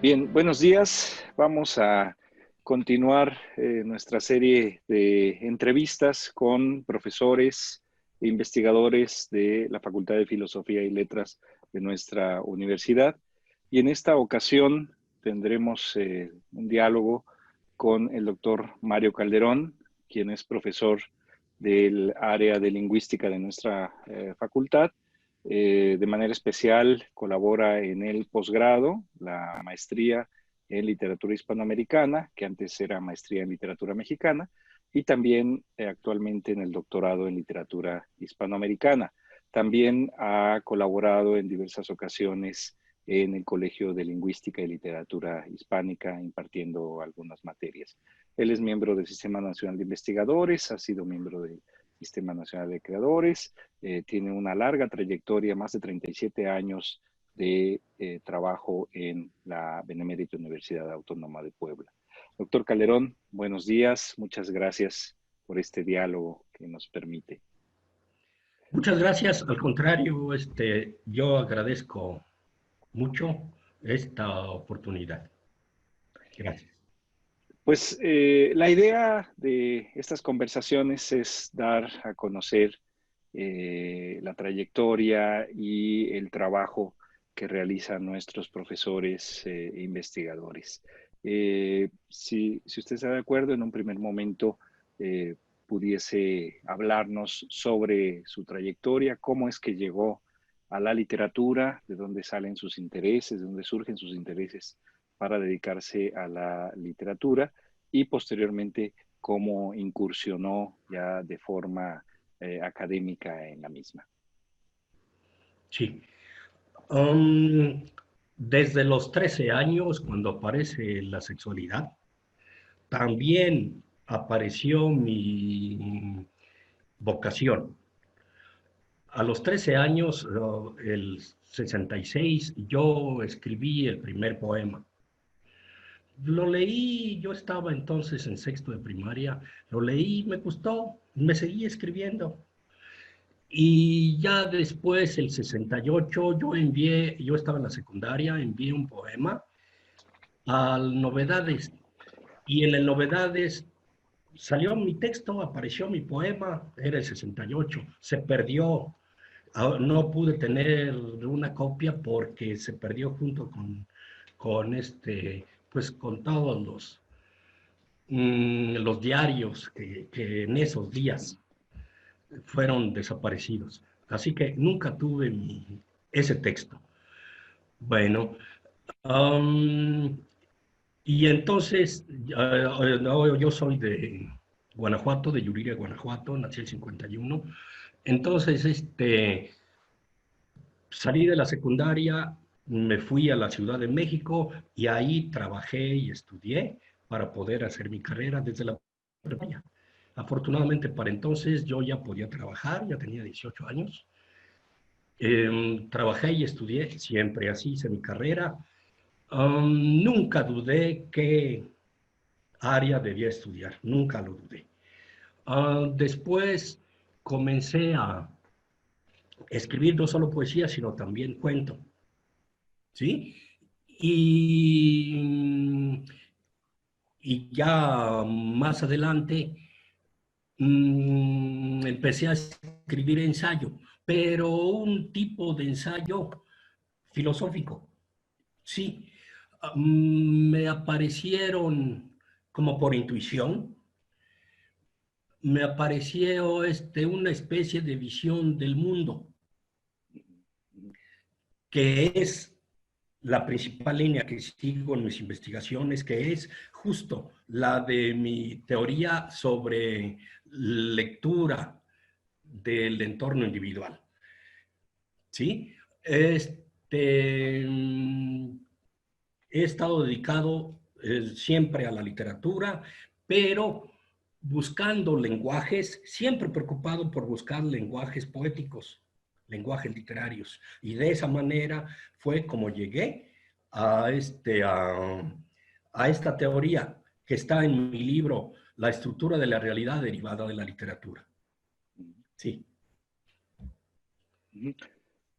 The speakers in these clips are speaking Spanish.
Bien, buenos días. Vamos a continuar nuestra serie de entrevistas con profesores e investigadores de la Facultad de Filosofía y Letras de nuestra universidad. Y en esta ocasión tendremos un diálogo con el doctor Mario Calderón, quien es profesor del área de lingüística de nuestra facultad. De manera especial colabora en el posgrado, la maestría en literatura hispanoamericana, que antes era maestría en literatura mexicana, y también actualmente en el doctorado en literatura hispanoamericana. También ha colaborado en diversas ocasiones en el Colegio de Lingüística y Literatura Hispánica, impartiendo algunas materias. Él es miembro del Sistema Nacional de Investigadores, ha sido miembro del Sistema Nacional de Creadores, tiene una larga trayectoria, más de 37 años de trabajo en la Benemérita Universidad Autónoma de Puebla. Doctor Calderón, buenos días, muchas gracias por este diálogo que nos permite. Muchas gracias. Al contrario, yo agradezco mucho esta oportunidad. Gracias. Pues la idea de estas conversaciones es dar a conocer la trayectoria y el trabajo que realizan nuestros profesores e investigadores. Si usted está de acuerdo, en un primer momento eh, pudiese hablarnos sobre su trayectoria, cómo es que llegó a la literatura, de dónde salen sus intereses, de dónde surgen sus intereses para dedicarse a la literatura y posteriormente cómo incursionó ya de forma académica en la misma. Sí. Um, Desde los 13 años, cuando aparece la sexualidad, también apareció mi vocación. A los 13 años, el 66, yo escribí el primer poema. Lo leí, yo estaba entonces en sexto de primaria, lo leí, me gustó, me seguí escribiendo. Y ya después, el 68, yo estaba en la secundaria, envié un poema al Novedades. Y en el Novedades salió mi texto, apareció mi poema, era el 68, se perdió. No pude tener una copia porque se perdió junto pues con todos los diarios que en esos días fueron desaparecidos. Así que nunca tuve ese texto. Bueno, um, y entonces no, yo soy de Guanajuato, de Yuriria, Guanajuato, nací el 51. Entonces, salí de la secundaria, me fui a la Ciudad de México y ahí trabajé y estudié para poder hacer mi carrera desde la primaria. Afortunadamente para entonces yo ya podía trabajar, ya tenía 18 años. Trabajé y estudié, siempre así hice mi carrera. Nunca dudé qué área debía estudiar, nunca lo dudé. Después comencé a escribir no solo poesía, sino también cuento, ¿sí? Y, y ya más adelante empecé a escribir ensayo, pero un tipo de ensayo filosófico. Sí, me aparecieron como por intuición, me apareció una especie de visión del mundo, que es la principal línea que sigo en mis investigaciones, que es justo la de mi teoría sobre lectura del entorno individual. ¿Sí? He estado dedicado siempre a la literatura, pero buscando lenguajes, siempre preocupado por buscar lenguajes poéticos, lenguajes literarios. Y de esa manera fue como llegué a, a esta teoría que está en mi libro, La estructura de la realidad derivada de la literatura. Sí.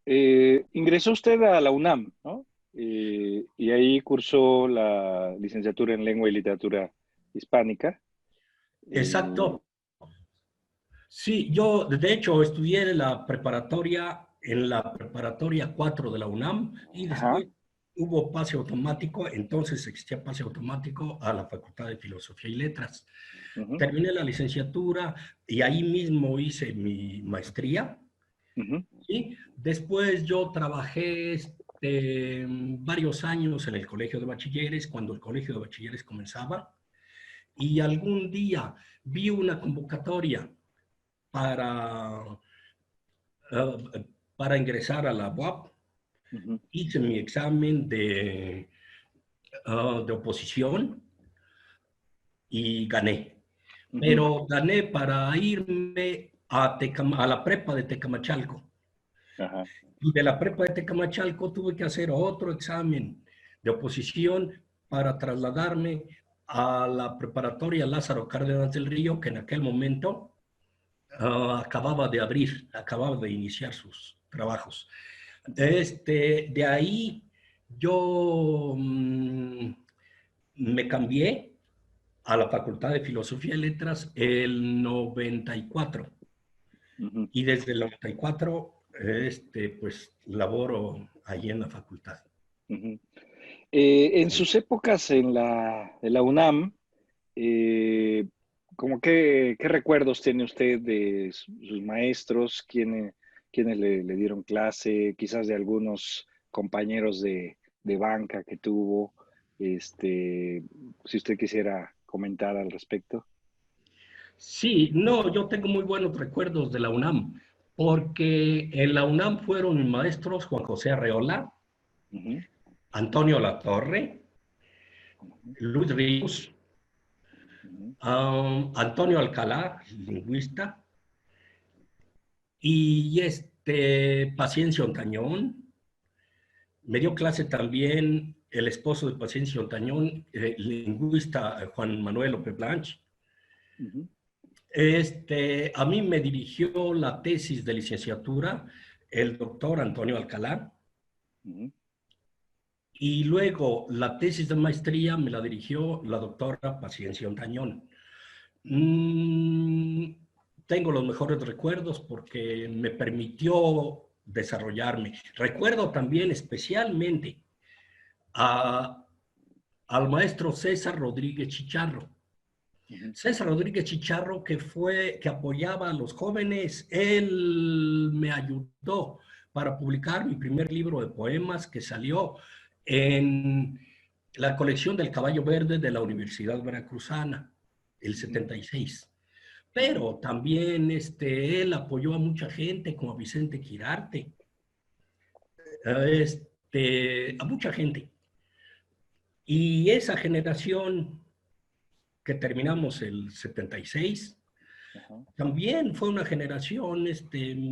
Ingresó usted a la UNAM, ¿no? y ahí cursó la licenciatura en Lengua y Literatura Hispánica. Eh, Exacto. Sí, yo de hecho estudié la preparatoria en la preparatoria 4 de la UNAM y ajá, después hubo pase automático, entonces existía pase automático a la Facultad de Filosofía y Letras. ujú, Terminé la licenciatura y ahí mismo hice mi maestría. ujú, Y después yo trabajé varios años en el colegio de bachilleres, cuando el colegio de bachilleres comenzaba, y algún día vi una convocatoria para, para ingresar a la UAP. ujú, Hice mi examen de oposición y gané. ujú, Pero gané para irme a la prepa de Tecamachalco. ajá, Y de la prepa de Tecamachalco tuve que hacer otro examen de oposición para trasladarme a la preparatoria Lázaro Cárdenas del Río, que en aquel momento acababa de abrir, acababa de iniciar sus trabajos. ujú, De ahí yo me cambié a la Facultad de Filosofía y Letras el 94 ujú, y desde el 94 pues laboro ahí en la facultad. ujú. En sus épocas en la UNAM, eh, ¿cómo qué recuerdos tiene usted de sus maestros? ¿Quiénes le dieron clase? Quizás de algunos compañeros de banca que tuvo. Si usted quisiera comentar al respecto. Sí, no, yo tengo muy buenos recuerdos de la UNAM, porque en la UNAM fueron mis maestros Juan José Arreola, Ujú, Antonio Latorre, ujú, Luis Ríos, ujú, Antonio Alcalá, lingüista, y Paciencia Ontañón. Me dio clase también el esposo de Paciencia Ontañón, lingüista Juan Manuel López Blanch. ujú, A mí me dirigió la tesis de licenciatura el doctor Antonio Alcalá ujú, y luego la tesis de maestría me la dirigió la doctora Paciencia Ontañón. Mm, tengo los mejores recuerdos porque me permitió desarrollarme. Recuerdo también especialmente a, al maestro César Rodríguez Chicharro. ujú, César Rodríguez Chicharro, que apoyaba a los jóvenes, él me ayudó para publicar mi primer libro de poemas que salió en la colección del Caballo Verde de la Universidad Veracruzana, el ujú, 76. ujú, Pero también él apoyó a mucha gente, como a Vicente Quirarte, a mucha gente. Y esa generación que terminamos el 76, ajá, también fue una generación,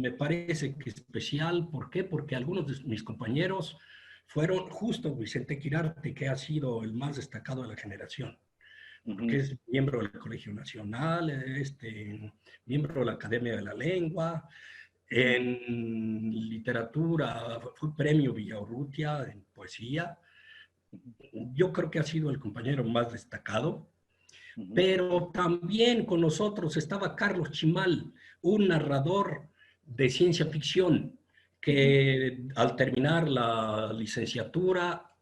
me parece que especial. ¿Por qué? Porque algunos de mis compañeros fueron justo Vicente Quirarte, que ha sido el más destacado de la generación, porque ujú, es miembro del Colegio Nacional, miembro de la Academia de la Lengua, ujú, en literatura fue premio Villaurrutia en poesía. ujú, Yo creo que ha sido el compañero más destacado. ujú, Pero también con nosotros estaba Carlos Chimal, un narrador de ciencia ficción ujú, que al terminar la licenciatura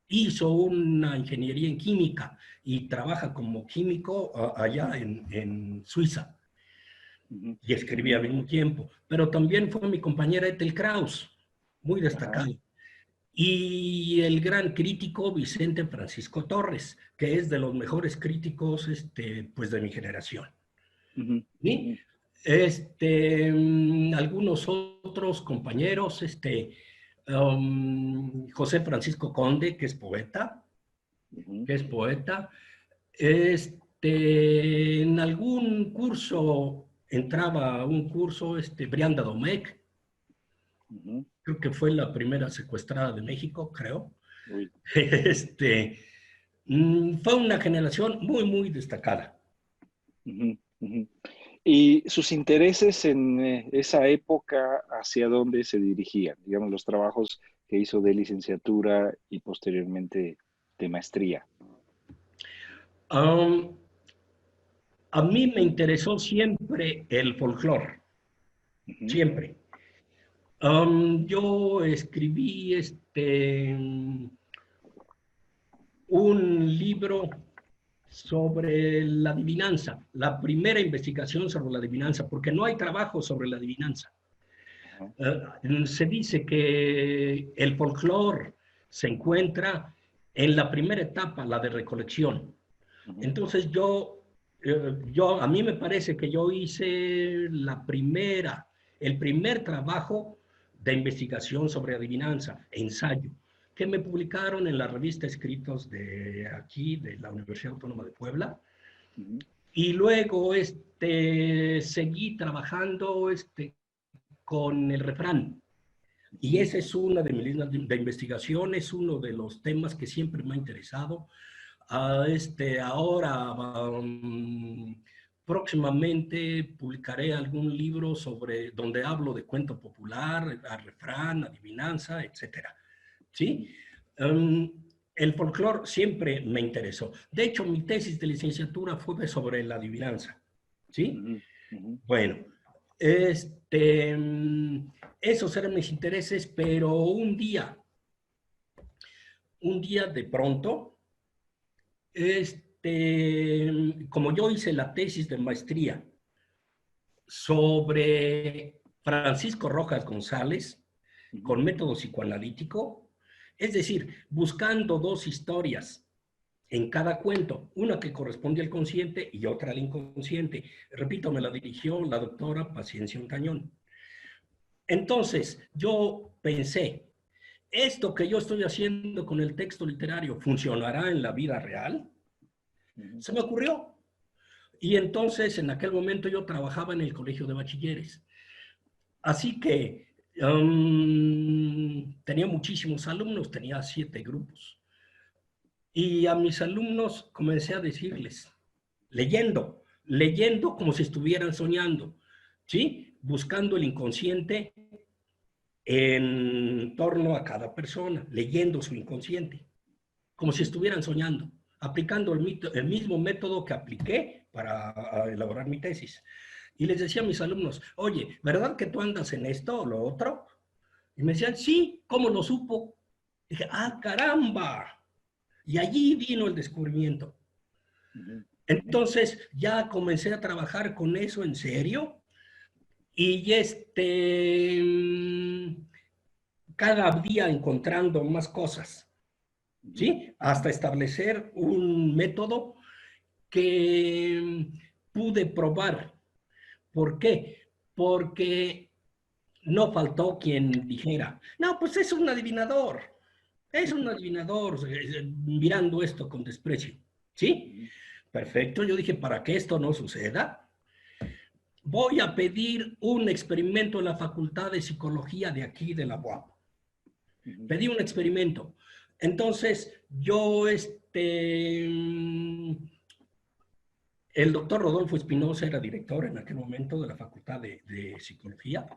hizo una ingeniería en química y trabaja como químico allá en Suiza ujú, y escribía al ujú, mismo tiempo. Pero también fue mi compañera Ethel Kraus, muy ajá, destacado. Y el gran crítico Vicente Francisco Torres, que es de los mejores críticos pues de mi generación. ujú, ¿Sí? ujú, Algunos otros compañeros, José Francisco Conde, ujú, que es poeta, en algún curso entraba a un curso, Brianda Domecq, ujú. creo que fue la primera secuestrada de México, creo. Uy, Este, fue una generación muy, muy destacada. ujú, ujú. ¿Y sus intereses en esa época, hacia dónde se dirigían? Digamos, los trabajos que hizo de licenciatura y posteriormente de maestría? Um, a mí me interesó siempre el folclore, Ujú, siempre. Yo escribí un libro sobre la adivinanza, la primera investigación sobre la adivinanza, porque no hay trabajo sobre la adivinanza. ajá, Se dice que el folclore se encuentra en la primera etapa, la de recolección. ujú, Entonces a mí me parece que yo hice el primer trabajo de investigación sobre adivinanza, ensayo, que me publicaron en la revista Escritos de aquí, de la Universidad Autónoma de Puebla. ujú, Y luego seguí trabajando con el refrán. Y ujú. esa es una de mis líneas de investigación, es uno de los temas que siempre me ha interesado. Ahora, próximamente publicaré algún libro donde hablo de cuento popular, a refrán, adivinanza, etcétera. ¿Sí? Um, el folclore siempre me interesó. De hecho, mi tesis de licenciatura fue sobre la adivinanza. ¿Sí? Ujú, ujú, Bueno, este, esos eran mis intereses, pero un día de pronto, como yo hice la tesis de maestría sobre Francisco Rojas González ujú, con método psicoanalítico, es decir, buscando dos historias en cada cuento, una que corresponde al consciente y otra al inconsciente. Repito, me la dirigió la doctora Paciencia Ontañón. Entonces, yo pensé, ¿esto que yo estoy haciendo con el texto literario funcionará en la vida real? ujú, Se me ocurrió. Y entonces, en aquel momento yo trabajaba en el colegio de bachilleres. Así que tenía muchísimos alumnos, tenía 7 grupos. Y a mis alumnos comencé a decirles, leyendo como si estuvieran soñando, ¿sí? Buscando el inconsciente en torno a cada persona, leyendo su inconsciente, como si ujú, estuvieran soñando, aplicando el mismo método que apliqué para elaborar mi tesis. Y les decía a mis alumnos, oye, ¿verdad que tú andas en esto o lo otro? Y me decían, sí, ¿cómo lo supo? Dije, ah, caramba. Y allí vino el descubrimiento. ujú, ujú, Entonces ya comencé a trabajar con eso en serio y cada día encontrando más cosas, ujú, ¿sí? Hasta establecer un método que pude probar. ¿Por qué? Porque no faltó quien dijera, no, pues es un adivinador, mirando esto con desprecio, ¿sí? ujú, Perfecto, yo dije, para que esto no suceda, voy a pedir un experimento en la Facultad de Psicología de aquí, de la UAP. ujú, Pedí un experimento. Entonces, el doctor Rodolfo Espinosa era director en aquel momento de la Facultad de Psicología.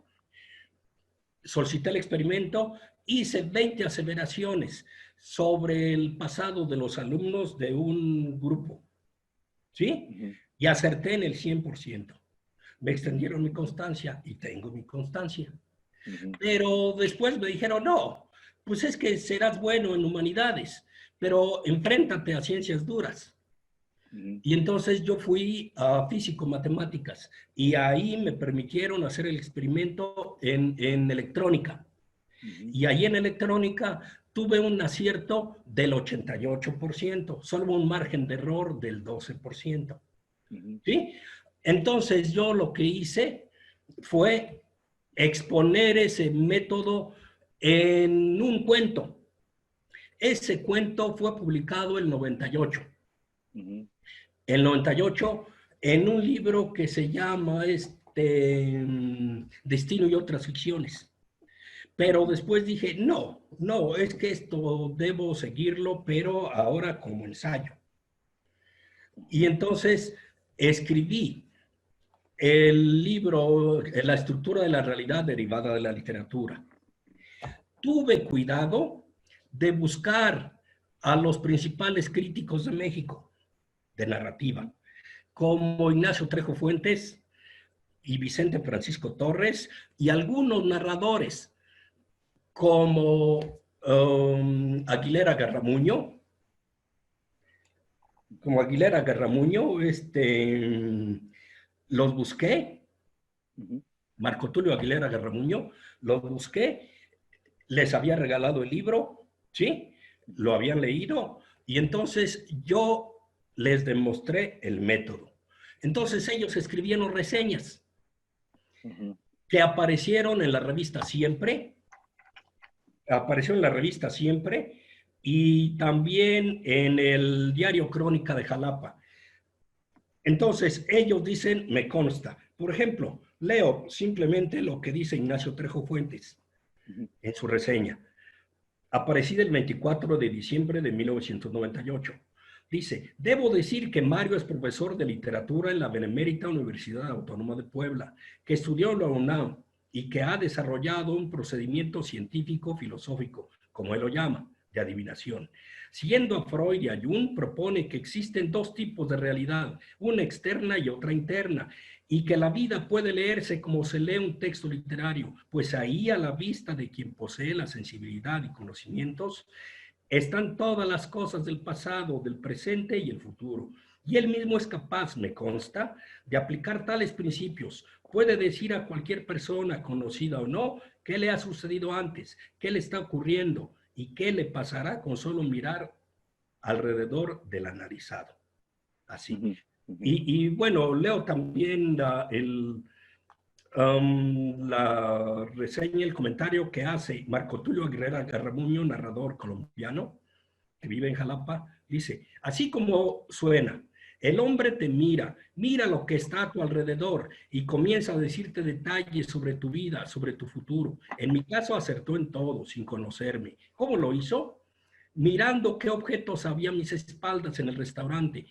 Solicité el experimento, hice 20 aseveraciones sobre el pasado de los alumnos de un grupo, ¿sí? ujú, Y acerté en el 100%. Me ujú, extendieron mi constancia y tengo mi constancia. ujú, Pero después me dijeron, no, pues es que serás bueno en humanidades, pero enfréntate a ciencias duras. ujú, Y entonces yo fui a físico-matemáticas y ahí me permitieron hacer el experimento en electrónica. ujú, Y ahí en electrónica tuve un acierto del 88%, solo un margen de error del 12%. ujú, ¿Sí? Entonces yo lo que hice fue exponer ese método en un cuento. Ese cuento fue publicado en el 98. ujú, El 98 en un libro que se llama Destino y otras ficciones. Pero ujú, después dije, no, es que esto debo seguirlo, pero ahora como ensayo. Y ujú, entonces escribí el libro, la estructura de la realidad derivada de la literatura. tuve cuidado de buscar a los principales críticos de México de narrativa, como Ignacio Trejo Fuentes y Vicente Francisco Torres, y algunos narradores como Aguilera Garramuño, los busqué, Marco Tulio Aguilera Garramuño, los busqué, les había regalado el libro, ¿sí? Lo habían leído, y entonces yo les demostré el método. Entonces ellos escribieron reseñas que aparecieron en la revista Siempre, y también en el diario Crónica de Jalapa. Entonces, ellos dicen, me consta. Por ejemplo, leo simplemente lo que dice Ignacio Trejo Fuentes en su reseña, aparecida el 24 de diciembre de 1998. Dice, debo decir que Mario es profesor de literatura en la Benemérita Universidad Autónoma de Puebla, que estudió en la UNAM y que ha desarrollado un procedimiento científico filosófico, como él lo llama, de adivinación. Siguiendo a Freud y a Jung, propone que existen dos tipos de realidad, una externa y otra interna, y que la vida puede leerse como se lee un texto literario, pues ahí a la vista de quien posee la sensibilidad y conocimientos, están todas las cosas del pasado, del presente y el futuro. Y él mismo es capaz, me consta, de aplicar tales principios. Puede decir a cualquier persona, conocida o no, qué le ha sucedido antes, qué le está ocurriendo y qué le pasará con solo mirar alrededor del analizado. Así. Y bueno, leo también la reseña, el comentario que hace Marco Tulio Aguilera Garramuño, narrador colombiano que vive en Jalapa, dice, así como suena, el hombre te mira, mira lo que está a tu alrededor y comienza a decirte detalles sobre tu vida, sobre tu futuro. En mi caso acertó en todo, sin conocerme. ¿Cómo lo hizo? Mirando qué objetos había a mis espaldas en el restaurante,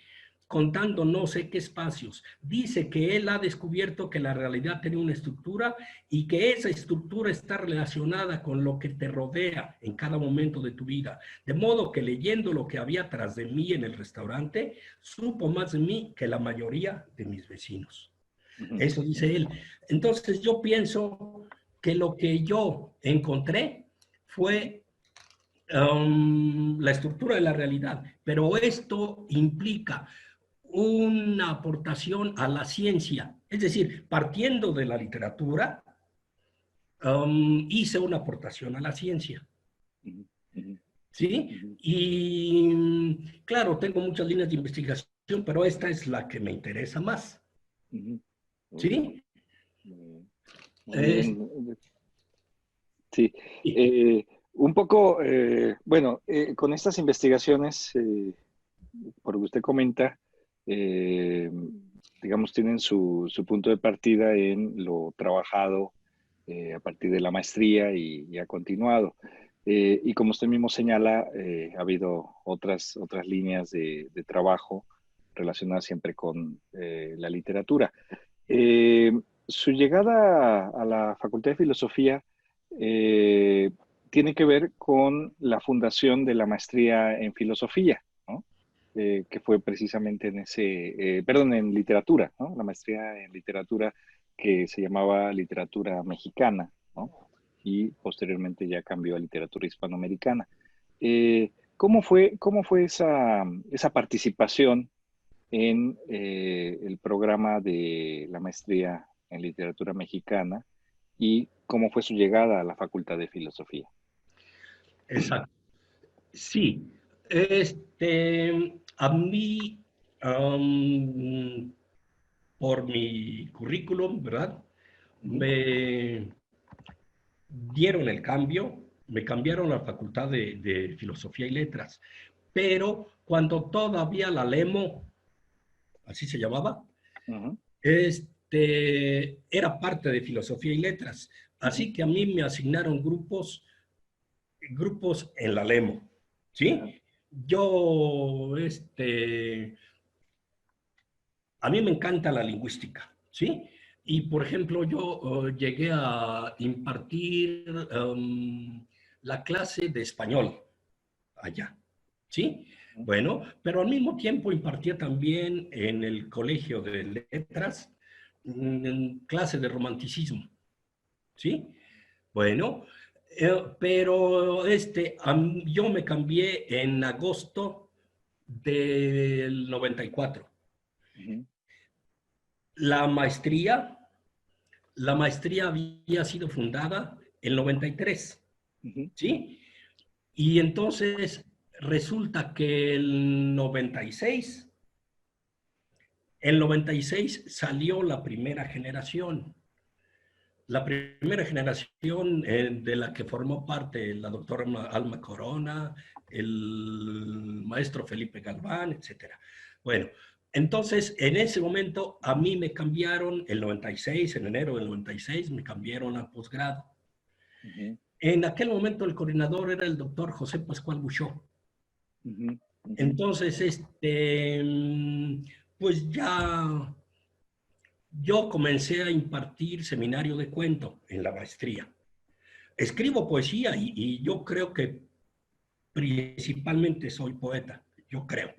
contando no sé qué espacios. Dice que él ha descubierto que la realidad tiene una estructura y que esa estructura está relacionada con lo que te rodea en cada momento de tu vida. De modo que leyendo lo que había tras de mí en el restaurante, supo más de mí que la mayoría de mis vecinos. Eso dice él. Entonces yo pienso que lo que yo encontré fue la estructura de la realidad, pero esto implica una aportación a la ciencia, es decir, partiendo de la literatura, hice una aportación a la ciencia. ¿Sí? Y claro, tengo muchas líneas de investigación, pero esta es la que me interesa más. ¿Sí? Muy bien. Sí. Un poco, bueno, con estas investigaciones, por lo que usted comenta, digamos, tienen su punto de partida en lo trabajado a partir de la maestría y ha continuado. Y como usted mismo señala, ha habido otras líneas de trabajo relacionadas siempre con la literatura. Su llegada a la Facultad de Filosofía tiene que ver con la fundación de la maestría en filosofía, ¿no? Que fue precisamente en literatura, ¿no? La maestría en literatura que se llamaba literatura mexicana, ¿no? Y posteriormente ya cambió a literatura hispanoamericana. ¿Cómo fue esa participación en el programa de la maestría en literatura mexicana y cómo fue su llegada a la Facultad de Filosofía? Exacto. Sí, a mí, por mi currículum, ¿verdad? Me dieron el cambio, me cambiaron a la Facultad de Filosofía y Letras, pero cuando todavía la LEMO, así se llamaba, era parte de Filosofía y Letras. Así que a mí me asignaron grupos en la LEMO, ¿sí? Yo, a mí me encanta la lingüística, ¿sí? Y, por ejemplo, yo llegué a impartir la clase de español allá, ¿sí? Bueno, pero al mismo tiempo impartía también en el Colegio de Letras clase de romanticismo, ¿sí? Bueno, pero yo me cambié en agosto del 94. Ujú, La maestría, la maestría había sido fundada en 93, ujú, ¿sí? Y entonces resulta que el 96 salió la primera generación. La primera generación de la que formó parte la doctora Alma Corona, el maestro Felipe Galván, etcétera. Bueno, entonces en ese momento a mí me cambiaron, el 96, en enero del 96, me cambiaron a posgrado. ujú, En aquel momento el coordinador era el doctor José Pascual Buchó. ujú, ujú, Entonces, pues ya yo comencé a impartir seminario de cuento en la maestría. Escribo poesía y yo creo que principalmente soy poeta, yo creo,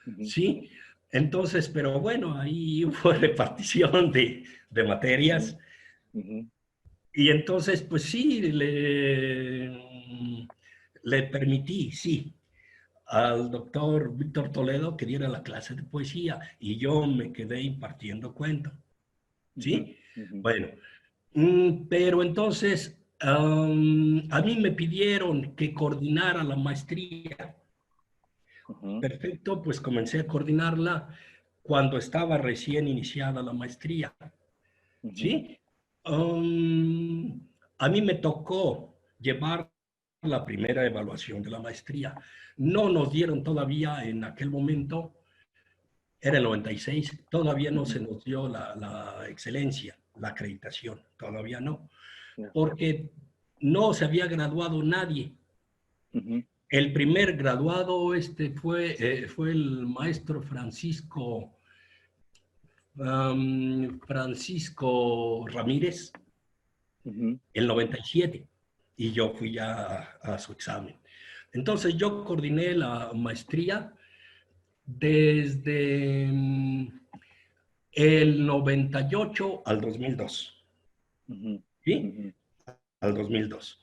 ujú, ¿sí? Entonces, pero bueno, ahí hubo repartición de ujú, materias ujú, y entonces, pues sí, le permití, sí, al doctor Víctor Toledo que diera la clase de poesía y yo me quedé impartiendo cuento, ujú, ¿sí? ujú, Bueno, pero entonces a mí me pidieron que coordinara la maestría. ujú, Perfecto, pues comencé a coordinarla cuando estaba recién iniciada la maestría, ujú, ¿sí? Um, a mí me tocó llevar la primera evaluación de la maestría. No nos dieron todavía en aquel momento, era el 96, todavía no se ujú, nos dio la excelencia, la acreditación, todavía no, ya, porque no se había graduado nadie. ujú, El primer graduado fue el maestro Francisco Ramírez, ujú, el 97, y yo fui ya a su examen. Entonces yo coordiné la maestría desde el 98 al 2002, ujú, ¿sí? ujú, Al 2002.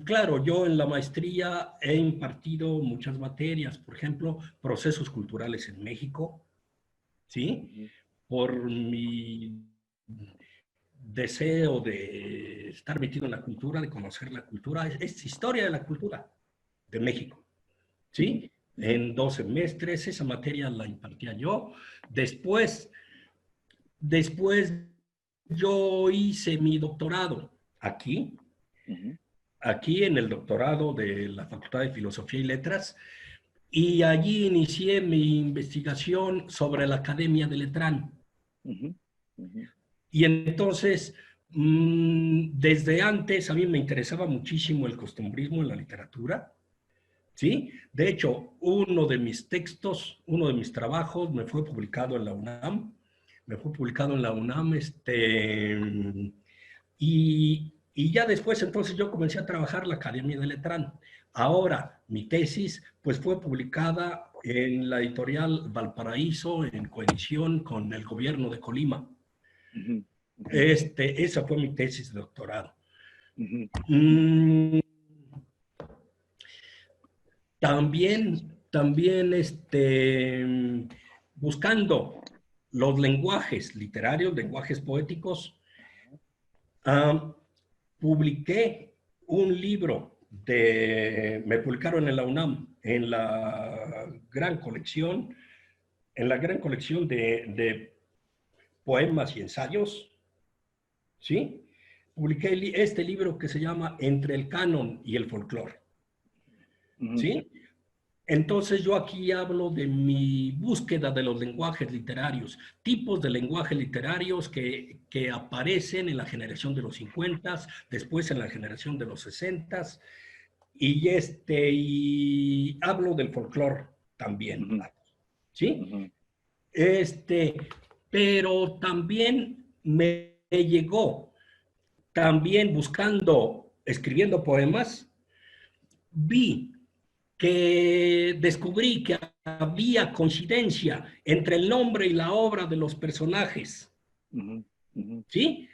Claro, yo en la maestría he impartido muchas materias, por ejemplo, procesos culturales en México, ¿sí? ujú, Por mi deseo de estar metido en la cultura, de conocer la cultura, es historia de la cultura de México, ujú, ¿sí? ujú, En 2 semestres, esa materia la impartía yo. Después, después yo hice mi doctorado aquí, ujú, aquí en el doctorado de la Facultad de Filosofía y Letras, y allí inicié mi investigación sobre la Academia de Letrán. ujú, ujú, Y entonces, desde antes a mí me interesaba muchísimo el costumbrismo en la literatura, ¿sí? De hecho, uno de mis textos, uno de mis trabajos me fue publicado en la UNAM, y ya después entonces yo comencé a trabajar la Academia de Letrán. Ahora, mi tesis pues fue publicada en la editorial Valparaíso en coedición con el gobierno de Colima. ujú, ujú, Esa fue mi tesis de doctorado. ujú, Mm, también buscando los lenguajes literarios, lenguajes poéticos, ah, publiqué un libro me publicaron en la UNAM, en la gran colección de poemas y ensayos, ¿sí? Publiqué este libro que se llama Entre el canon y el folclore, ujú, ¿sí? Entonces yo aquí hablo de mi búsqueda de los lenguajes literarios, tipos de lenguajes literarios que aparecen en la generación de los 50, después en la generación de los 60, y hablo del folclore también, ujú, ¿sí? ujú, Este, pero también me llegó también buscando, escribiendo poemas, descubrí que había coincidencia entre el nombre y la obra de los personajes. ¿Sí?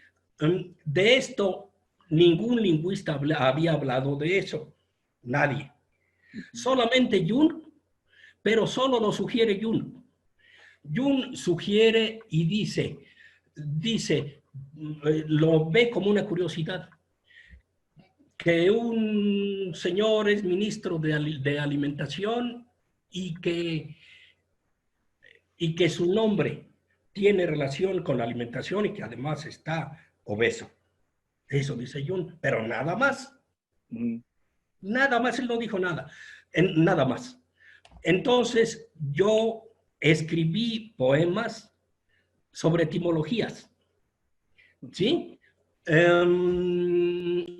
De esto, ningún lingüista había hablado de eso. Nadie. Solamente Jung, pero solo lo sugiere Jung. Jung sugiere y dice, lo ve como una curiosidad, que un señor es ministro de alimentación y que su nombre tiene relación con la alimentación y que además está obeso. Eso dice Jung, pero nada más. Nada más, él no dijo nada. Nada más. Entonces, yo escribí poemas sobre etimologías, ¿sí?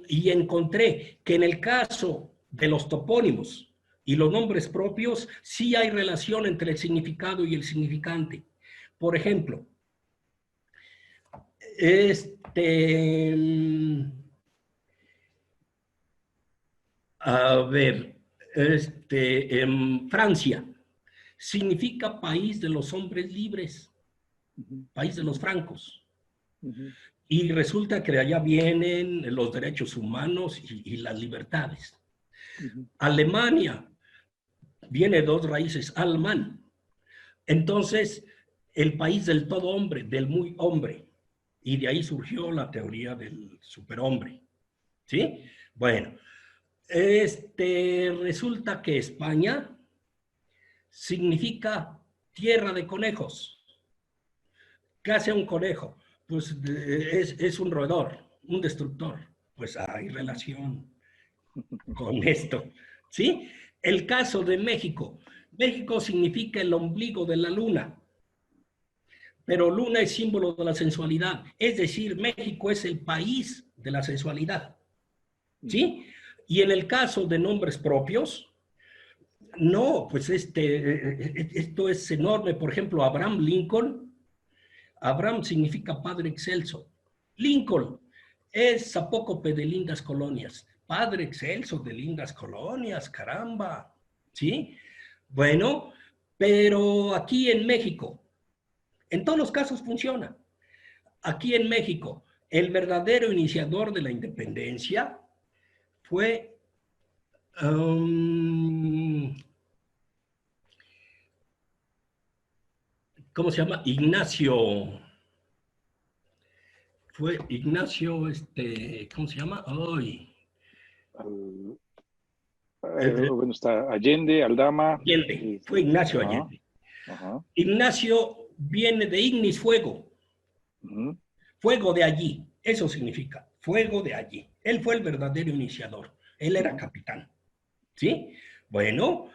Y encontré que en el caso de los topónimos y los nombres propios, sí hay relación entre el significado y el significante. Por ejemplo, a ver, Francia significa país de los hombres libres, país de los francos. Y resulta que de allá vienen los derechos humanos y las libertades. Alemania viene de dos raíces, alemán. Entonces, el país del todo hombre, del muy hombre. Y de ahí surgió la teoría del superhombre. ¿Sí? Bueno, resulta que España significa tierra de conejos. ¿Qué hace un conejo? Pues es un roedor, un destructor. Pues hay relación con esto, ¿sí? El caso de México. México significa el ombligo de la luna, pero luna es símbolo de la sensualidad. Es decir, México es el país de la sensualidad, ¿sí? Y en el caso de nombres propios, no, pues esto es enorme. Por ejemplo, Abraham Lincoln. Abraham significa padre excelso. Lincoln es apócope de lindas colonias. Padre excelso de lindas colonias, caramba. ¿Sí? Bueno, pero aquí en México, en todos los casos funciona. Aquí en México, el verdadero iniciador de la independencia fue ¿cómo se llama? Ignacio. Fue Ignacio, ¿cómo se llama? Ay. Bueno, está Allende, Aldama. Allende. Fue Ignacio Allende. Ignacio viene de ignis, fuego. Fuego de allí. Eso significa, fuego de allí. Él fue el verdadero iniciador. Él era capitán. ¿Sí? Bueno,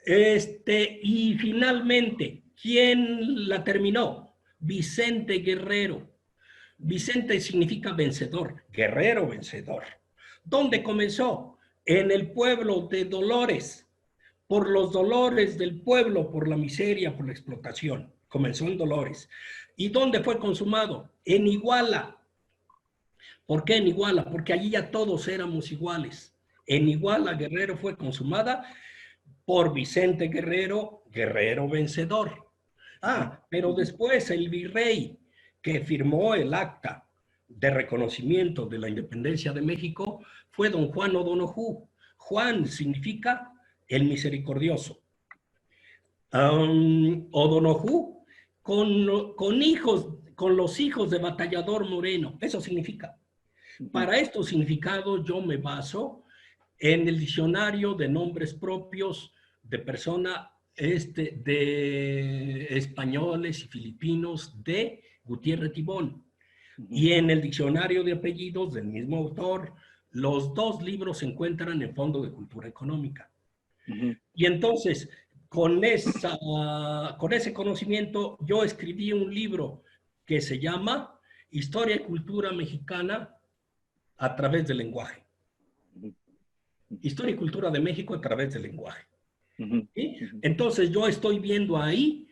y finalmente, ¿quién la terminó? Vicente Guerrero. Vicente significa vencedor, guerrero vencedor. ¿Dónde comenzó? En el pueblo de Dolores, por los dolores del pueblo, por la miseria, por la explotación. Comenzó en Dolores. ¿Y dónde fue consumado? En Iguala. ¿Por qué en Iguala? Porque allí ya todos éramos iguales. En Iguala, Guerrero fue consumada por Vicente Guerrero, guerrero vencedor. Pero después el virrey que firmó el acta de reconocimiento de la independencia de México fue don Juan O'Donojú. Juan significa el misericordioso. O'Donojú con los hijos de Batallador Moreno, eso significa. Para estos significados yo me baso en el diccionario de nombres propios de persona de españoles y filipinos de Gutiérrez Tibón. Y en el diccionario de apellidos del mismo autor, los dos libros se encuentran en Fondo de Cultura Económica. Y entonces, con ese conocimiento, yo escribí un libro que se llama Historia y Cultura Mexicana a través del lenguaje. Historia y Cultura de México a través del lenguaje. ¿Sí? Entonces, yo estoy viendo ahí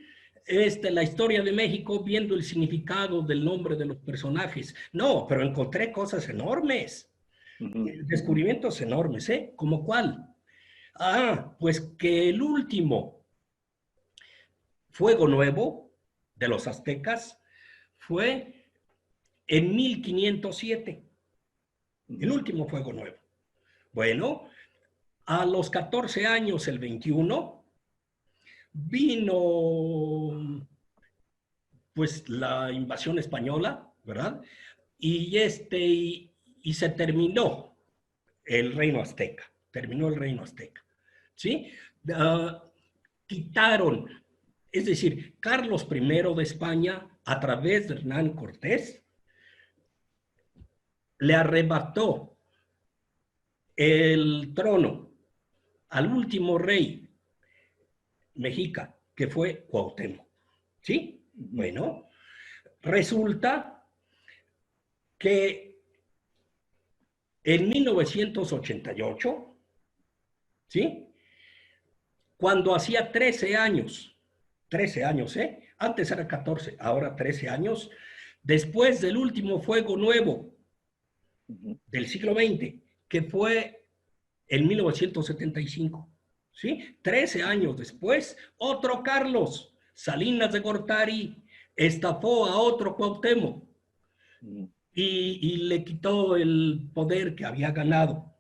la historia de México viendo el significado del nombre de los personajes. No, pero encontré cosas enormes, descubrimientos enormes, ¿eh? ¿Cómo cuál? Ah, pues que el último fuego nuevo de los aztecas fue en 1507, el último fuego nuevo. Bueno, a los 14 años, el 21, vino pues la invasión española, ¿verdad? Y se terminó el reino azteca, terminó el reino azteca, ¿sí? Uh, Quitaron, es decir, Carlos I de España, a través de Hernán Cortés, le arrebató el trono al último rey mexica, que fue Cuauhtémoc, ¿sí? Bueno, resulta que en 1988, ¿sí? Cuando hacía 13 años, ¿eh? Antes era 14, ahora 13 años, después del último fuego nuevo del siglo XX, que fue en 1975, ¿sí? 13 años después, otro Carlos Salinas de Gortari estafó a otro Cuauhtémoc y le quitó el poder que había ganado.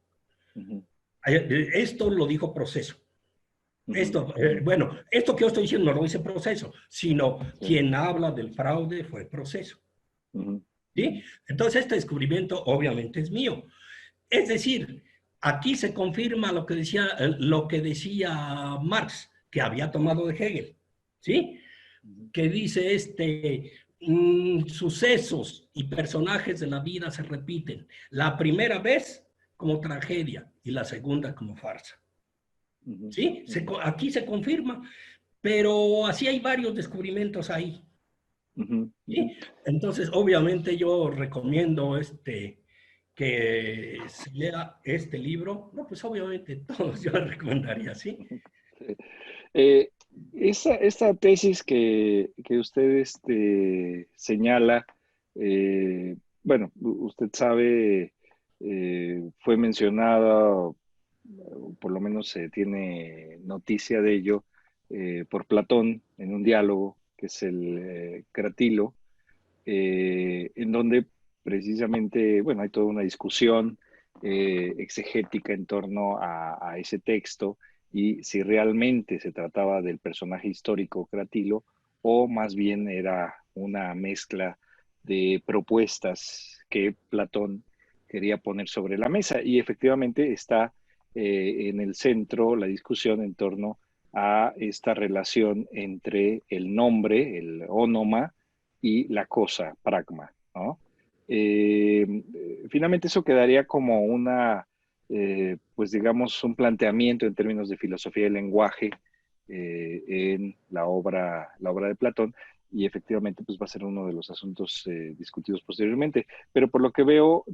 Esto lo dijo Proceso. Esto, bueno, esto que yo estoy diciendo no lo dice Proceso, sino quien habla del fraude fue Proceso. ¿Sí? Entonces este descubrimiento obviamente es mío. Es decir, aquí se confirma lo que decía Marx, que había tomado de Hegel, ¿sí? Que dice sucesos y personajes de la vida se repiten. La primera vez como tragedia y la segunda como farsa. ¿Sí? Aquí se confirma, pero así hay varios descubrimientos ahí. ¿Sí? Entonces, obviamente yo recomiendo que se lea este libro. No, pues obviamente todos yo le recomendaría, ¿sí? Esta tesis que usted señala, bueno, usted sabe, fue mencionada, por lo menos se tiene noticia de ello, por Platón en un diálogo, que es el Cratilo, en donde precisamente, bueno, hay toda una discusión exegética en torno a ese texto y si realmente se trataba del personaje histórico Cratilo o más bien era una mezcla de propuestas que Platón quería poner sobre la mesa. Y efectivamente está en el centro la discusión en torno a esta relación entre el nombre, el ónoma, y la cosa, pragma, ¿no? Finalmente eso quedaría como pues digamos, un planteamiento en términos de filosofía del lenguaje en la obra de Platón, y efectivamente pues va a ser uno de los asuntos discutidos posteriormente. Pero por lo que veo,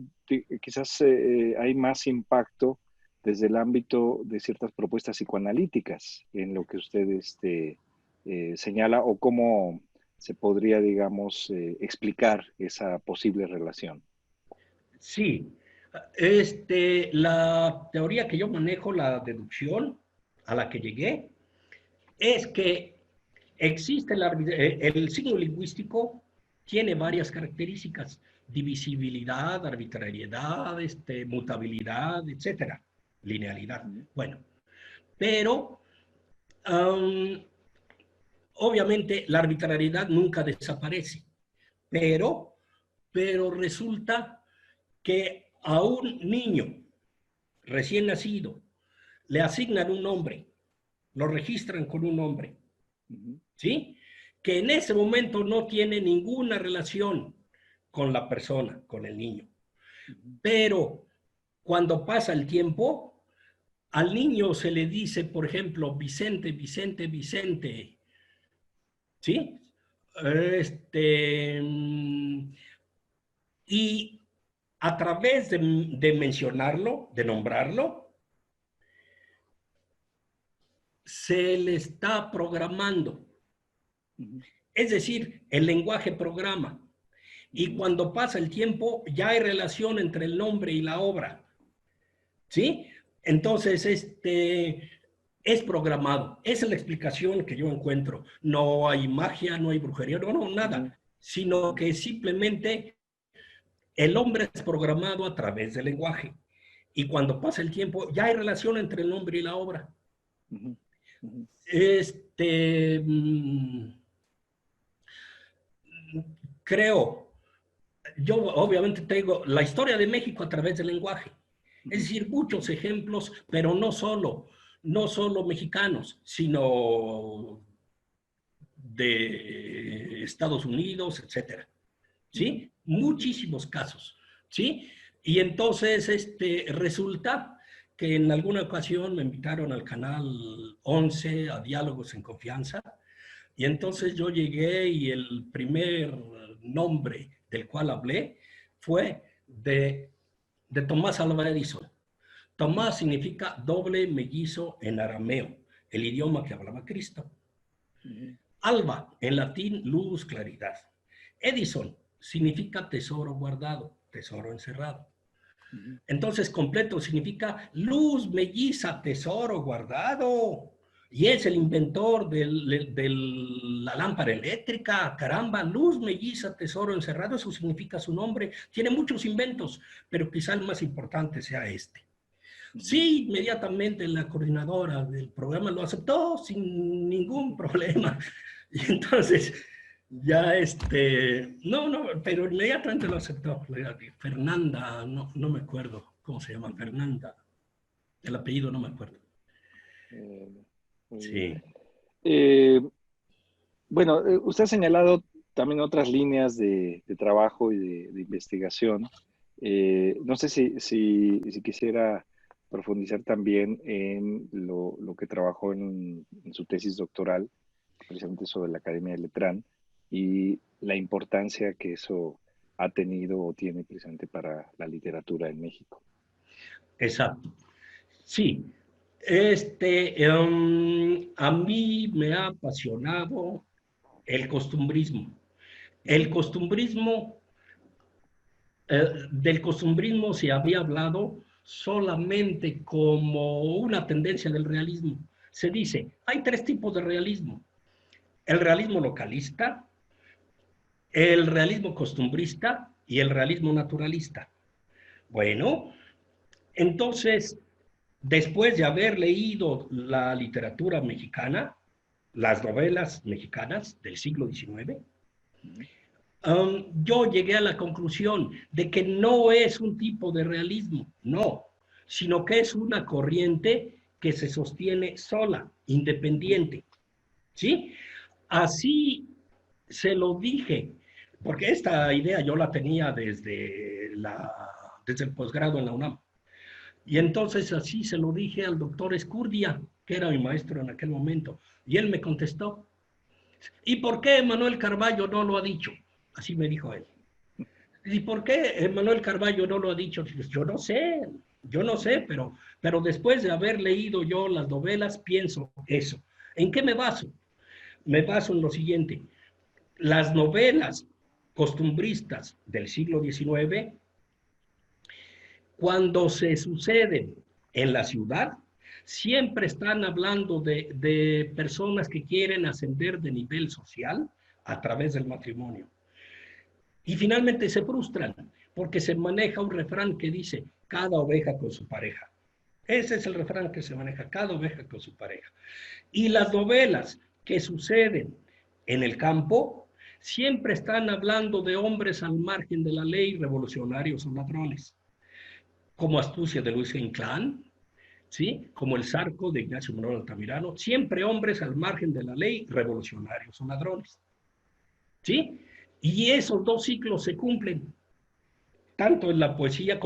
quizás hay más impacto desde el ámbito de ciertas propuestas psicoanalíticas en lo que usted señala, o cómo se podría, digamos, explicar esa posible relación. Sí, la teoría que yo manejo, la deducción a la que llegué, es que existe el signo lingüístico, tiene varias características: divisibilidad, arbitrariedad, mutabilidad, etcétera, linealidad. Bueno, pero obviamente la arbitrariedad nunca desaparece, pero resulta que a un niño recién nacido le asignan un nombre, lo registran con un nombre, ¿sí? Que en ese momento no tiene ninguna relación con la persona, con el niño. Pero cuando pasa el tiempo, al niño se le dice, por ejemplo, Vicente, Vicente, Vicente, ¿sí? Y a través de mencionarlo, de nombrarlo, se le está programando, Es decir, el lenguaje programa. Y cuando pasa el tiempo, ya hay relación entre el nombre y la obra. ¿Sí? Entonces, es programado. Esa es la explicación que yo encuentro. No hay magia, no hay brujería, no, nada. Sino que simplemente el hombre es programado a través del lenguaje. Y cuando pasa el tiempo, ya hay relación entre el nombre y la obra. Creo, yo obviamente tengo la historia de México a través del lenguaje. Es decir, muchos ejemplos, pero no solo mexicanos, sino de Estados Unidos, etcétera. ¿Sí? Muchísimos casos. ¿Sí? Y entonces resulta que en alguna ocasión me invitaron al canal 11 a Diálogos en Confianza, y entonces yo llegué y el primer nombre del cual hablé fue de Tomás Alva Edison. Tomás significa doble mellizo en arameo, el idioma que hablaba Cristo. Alba, en latín, luz, claridad. Edison significa tesoro guardado, tesoro encerrado. Entonces, completo significa luz, melliza, tesoro guardado. Y es el inventor de la lámpara eléctrica. Caramba, luz, melliza, tesoro encerrado, eso significa su nombre. Tiene muchos inventos, pero quizá el más importante sea este. Sí, inmediatamente la coordinadora del programa lo aceptó sin ningún problema. Y entonces, ya no, pero inmediatamente lo aceptó. Fernanda, no me acuerdo cómo se llama, Fernanda. El apellido no me acuerdo. Sí. Bueno, usted ha señalado también otras líneas de trabajo y de investigación. No sé si quisiera profundizar también en lo que trabajó en su tesis doctoral, precisamente sobre la Academia de Letrán, y la importancia que eso ha tenido o tiene precisamente para la literatura en México. Exacto. Sí. A mí me ha apasionado el costumbrismo. El costumbrismo, del costumbrismo se había hablado solamente como una tendencia del realismo. Se dice, hay tres tipos de realismo. El realismo localista, el realismo costumbrista y el realismo naturalista. Bueno, entonces, después de haber leído la literatura mexicana, las novelas mexicanas del siglo XIX, yo llegué a la conclusión de que no es un tipo de realismo, no, sino que es una corriente que se sostiene sola, independiente. ¿Sí? Así se lo dije, porque esta idea yo la tenía desde el posgrado en la UNAM. Y entonces así se lo dije al doctor Escurdia, que era mi maestro en aquel momento, y él me contestó, ¿y por qué Manuel Carballo no lo ha dicho? Así me dijo él. ¿Y por qué Manuel Carballo no lo ha dicho? Pues yo no sé, pero después de haber leído yo las novelas, pienso eso. ¿En qué me baso? Me baso en lo siguiente. Las novelas costumbristas del siglo XIX, cuando se suceden en la ciudad, siempre están hablando de personas que quieren ascender de nivel social a través del matrimonio. Y finalmente se frustran porque se maneja un refrán que dice, cada oveja con su pareja. Ese es el refrán que se maneja, cada oveja con su pareja. Y las novelas que suceden en el campo siempre están hablando de hombres al margen de la ley, revolucionarios o ladrones, como Astucia de Luis Inclán, ¿sí? Como El Zarco de Ignacio Manuel Altamirano, siempre hombres al margen de la ley, revolucionarios o ladrones. ¿Sí? Y esos dos ciclos se cumplen, tanto en la poesía,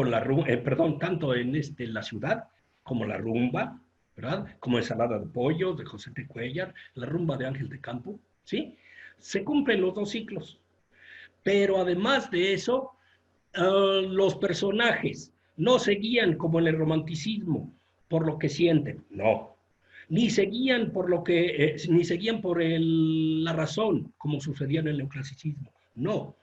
tanto en la ciudad, como la rumba, ¿verdad? Como Ensalada de Pollo de José T. Cuellar, la rumba de Ángel de Campo, ¿sí? Se cumplen los dos ciclos. Pero además de eso, los personajes no se guían como en el romanticismo por lo que sienten, no, ni seguían por lo que, ni seguían por la razón, como sucedía en el neoclasicismo. No,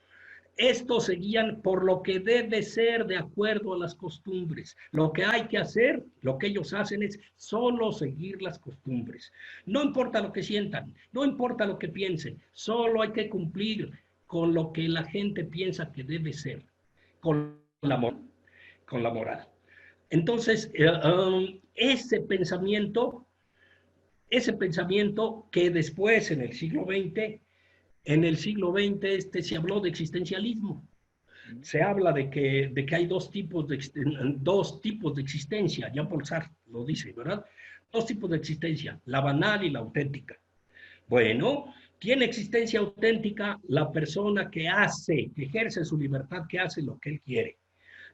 estos seguían por lo que debe ser de acuerdo a las costumbres. Lo que hay que hacer, lo que ellos hacen es solo seguir las costumbres. No importa lo que sientan, no importa lo que piensen, solo hay que cumplir con lo que la gente piensa que debe ser, con la moral. Con la moral. Entonces, ese pensamiento que después en el siglo XX se habló de existencialismo. Se habla de que hay dos tipos de existencia. Jean-Paul Sartre lo dice, ¿verdad? Dos tipos de existencia, la banal y la auténtica. Bueno, tiene existencia auténtica la persona que hace, que ejerce su libertad, que hace lo que él quiere.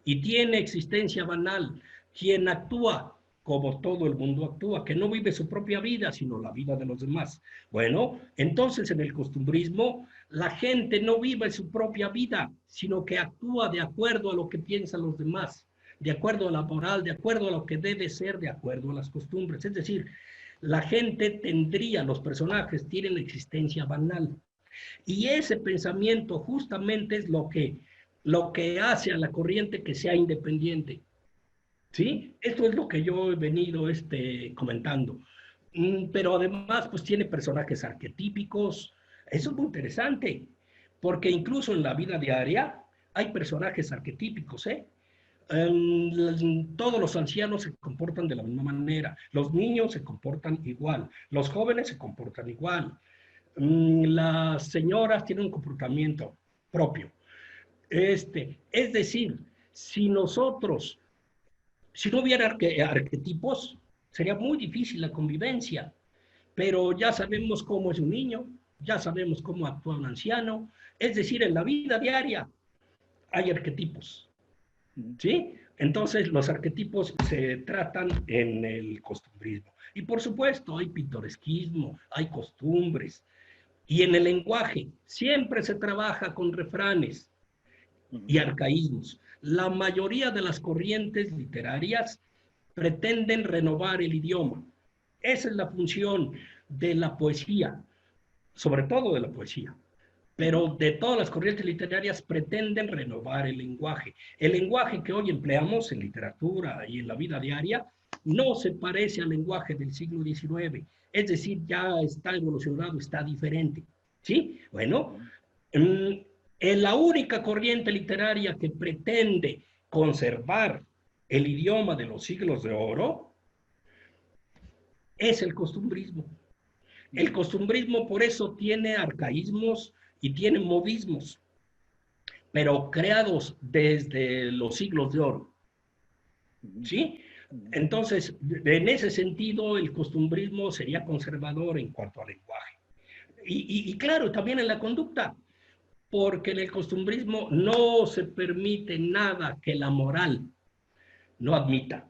Y tiene existencia banal quien actúa como todo el mundo actúa, que no vive su propia vida, sino la vida de los demás. Bueno, entonces en el costumbrismo, la gente no vive su propia vida, sino que actúa de acuerdo a lo que piensan los demás, de acuerdo a la moral, de acuerdo a lo que debe ser, de acuerdo a las costumbres. Es decir, la gente tendría, los personajes tienen existencia banal. Y ese pensamiento justamente es lo que hace a la corriente que sea independiente. ¿Sí? Esto es lo que yo he venido comentando. Pero además, pues tiene personajes arquetípicos. Eso es muy interesante, porque incluso en la vida diaria hay personajes arquetípicos, ¿eh? Todos los ancianos se comportan de la misma manera, los niños se comportan igual, los jóvenes se comportan igual, las señoras tienen un comportamiento propio. Es decir, si nosotros si no hubiera arquetipos, sería muy difícil la convivencia, pero ya sabemos cómo es un niño, ya sabemos cómo actúa un anciano, es decir, en la vida diaria hay arquetipos, ¿sí? Entonces, los arquetipos se tratan en el costumbrismo. Y por supuesto, hay pintoresquismo, hay costumbres. Y en el lenguaje siempre se trabaja con refranes y arcaísmos. La mayoría de las corrientes literarias pretenden renovar el idioma. Esa es la función de la poesía, sobre todo de la poesía. Pero de todas las corrientes literarias pretenden renovar el lenguaje. El lenguaje que hoy empleamos en literatura y en la vida diaria no se parece al lenguaje del siglo XIX. Es decir, ya está evolucionado, está diferente. ¿Sí? Bueno, la única corriente literaria que pretende conservar el idioma de los siglos de oro es el costumbrismo. El costumbrismo por eso tiene arcaísmos y tiene modismos, pero creados desde los siglos de oro. ¿Sí? Entonces, en ese sentido, el costumbrismo sería conservador en cuanto al lenguaje. Y claro, también en la conducta, porque en el costumbrismo no se permite nada que la moral no admita.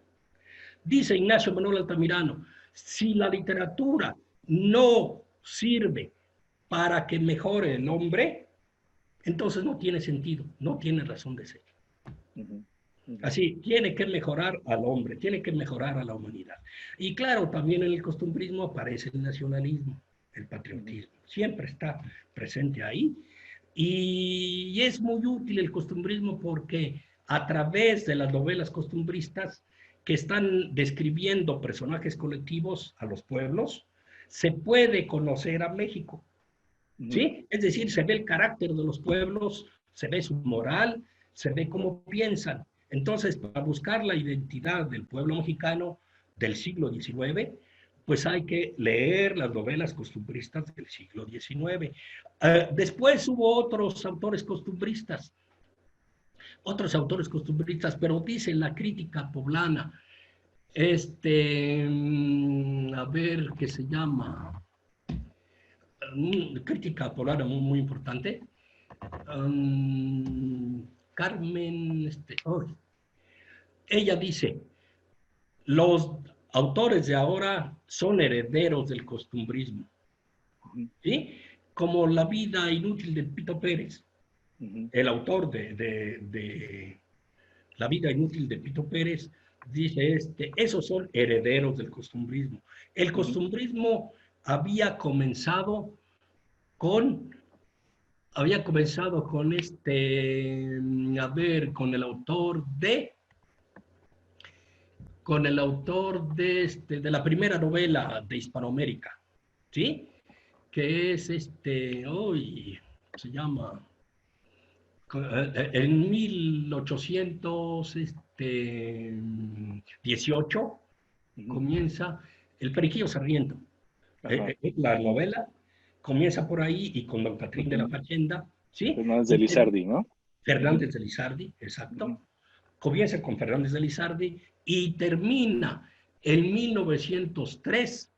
Dice Ignacio Manuel Altamirano, si la literatura no sirve para que mejore el hombre, entonces no tiene sentido, no tiene razón de ser. Así, tiene que mejorar al hombre, tiene que mejorar a la humanidad. Y claro, también en el costumbrismo aparece el nacionalismo, el patriotismo, siempre está presente ahí. Y es muy útil el costumbrismo porque a través de las novelas costumbristas que están describiendo personajes colectivos a los pueblos, se puede conocer a México. ¿Sí? Es decir, se ve el carácter de los pueblos, se ve su moral, se ve cómo piensan. Entonces, para buscar la identidad del pueblo mexicano del siglo XIX, pues hay que leer las novelas costumbristas del siglo XIX. Después hubo otros autores costumbristas, pero dice la crítica poblana, a ver, ¿qué se llama? Crítica poblana muy, muy importante. Carmen, ella dice, los autores de ahora son herederos del costumbrismo, ¿sí? Como La vida inútil de Pito Pérez, el autor de La vida inútil de Pito Pérez, dice esos son herederos del costumbrismo. El costumbrismo había comenzado con, a ver, con el autor de la primera novela de Hispanoamérica, ¿sí? Que es hoy se llama, en 1818 comienza El Periquillo Sarmiento. La novela comienza por ahí y con Don Catrín de la Fachenda, ¿sí? Fernández de Lizardi, ¿no? Fernández de Lizardi, exacto. Comienza con Fernández de Lizardi y termina en 1903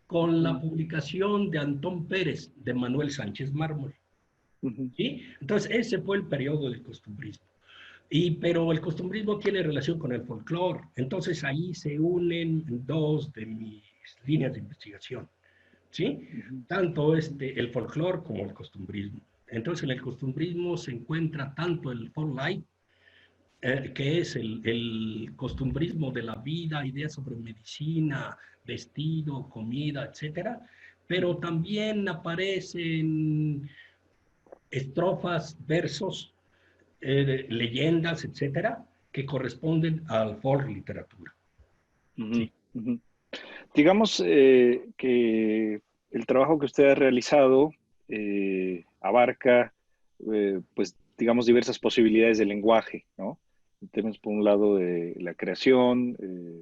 con la publicación de Antón Pérez, de Manuel Sánchez Mármol. ¿Sí? Entonces, ese fue el periodo del costumbrismo. Pero el costumbrismo tiene relación con el folclore. Entonces, ahí se unen dos de mis líneas de investigación. ¿Sí? Tanto el folclore como el costumbrismo. Entonces, en el costumbrismo se encuentra tanto el folk life, que es el costumbrismo de la vida, ideas sobre medicina, vestido, comida, etcétera, pero también aparecen estrofas, versos, leyendas, etcétera, que corresponden al folk literatura. ¿Sí? Digamos que el trabajo que usted ha realizado abarca, pues, digamos, diversas posibilidades de lenguaje, ¿no? Tenemos por un lado de la creación,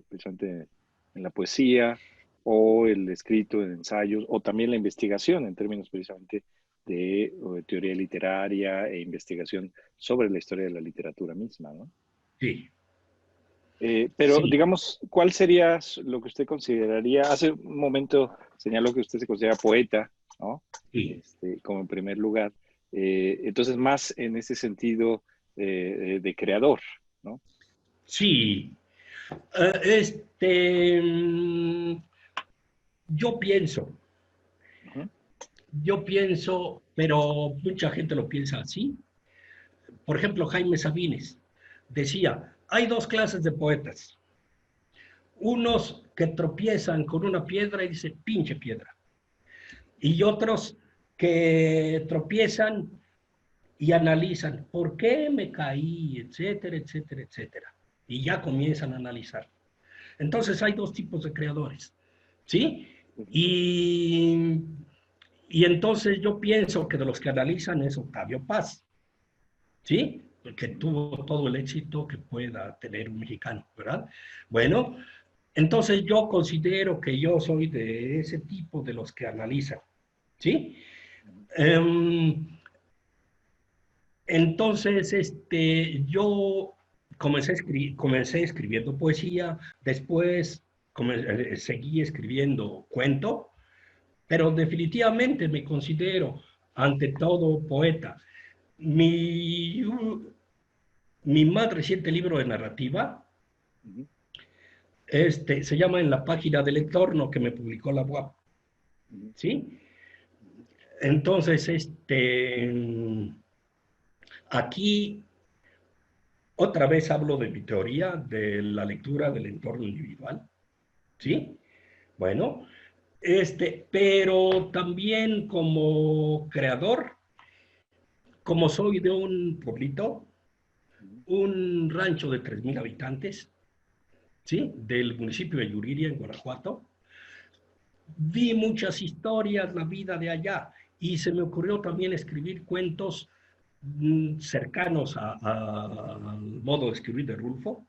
precisamente en la poesía, o el escrito en ensayos, o también la investigación en términos precisamente de teoría literaria e investigación sobre la historia de la literatura misma, ¿no? Sí. Pero Sí. digamos, ¿cuál sería lo que usted consideraría? Hace un momento señaló que usted se considera poeta, ¿no? Sí. Como en primer lugar. Entonces, más en ese sentido de creador, ¿no? Sí. Yo pienso, Uh-huh. pero mucha gente lo piensa así. Por ejemplo, Jaime Sabines decía, hay dos clases de poetas. Unos que tropiezan con una piedra y dicen, pinche piedra. Y otros que tropiezan y analizan, ¿por qué me caí? Etcétera, etcétera, etcétera. Y ya comienzan a analizar. Entonces hay dos tipos de creadores, ¿sí? Y, y entonces yo pienso que de los que analizan es Octavio Paz, ¿sí? Que tuvo todo el éxito que pueda tener un mexicano, ¿verdad? Bueno, entonces yo considero que yo soy de ese tipo de los que analizan, ¿sí? Entonces, yo comencé escribiendo poesía, después seguí escribiendo cuento, pero definitivamente me considero ante todo poeta. Mi, mi más reciente libro de narrativa, se llama En la página del entorno, que me publicó la UAP, ¿sí? Entonces, aquí otra vez hablo de mi teoría de la lectura del entorno individual, ¿sí? Bueno, pero también como creador, como soy de un pueblito, un rancho de 3,000 habitantes, ¿sí? Del municipio de Yuriria, en Guanajuato, vi muchas historias, la vida de allá, y se me ocurrió también escribir cuentos cercanos al modo de escribir de Rulfo,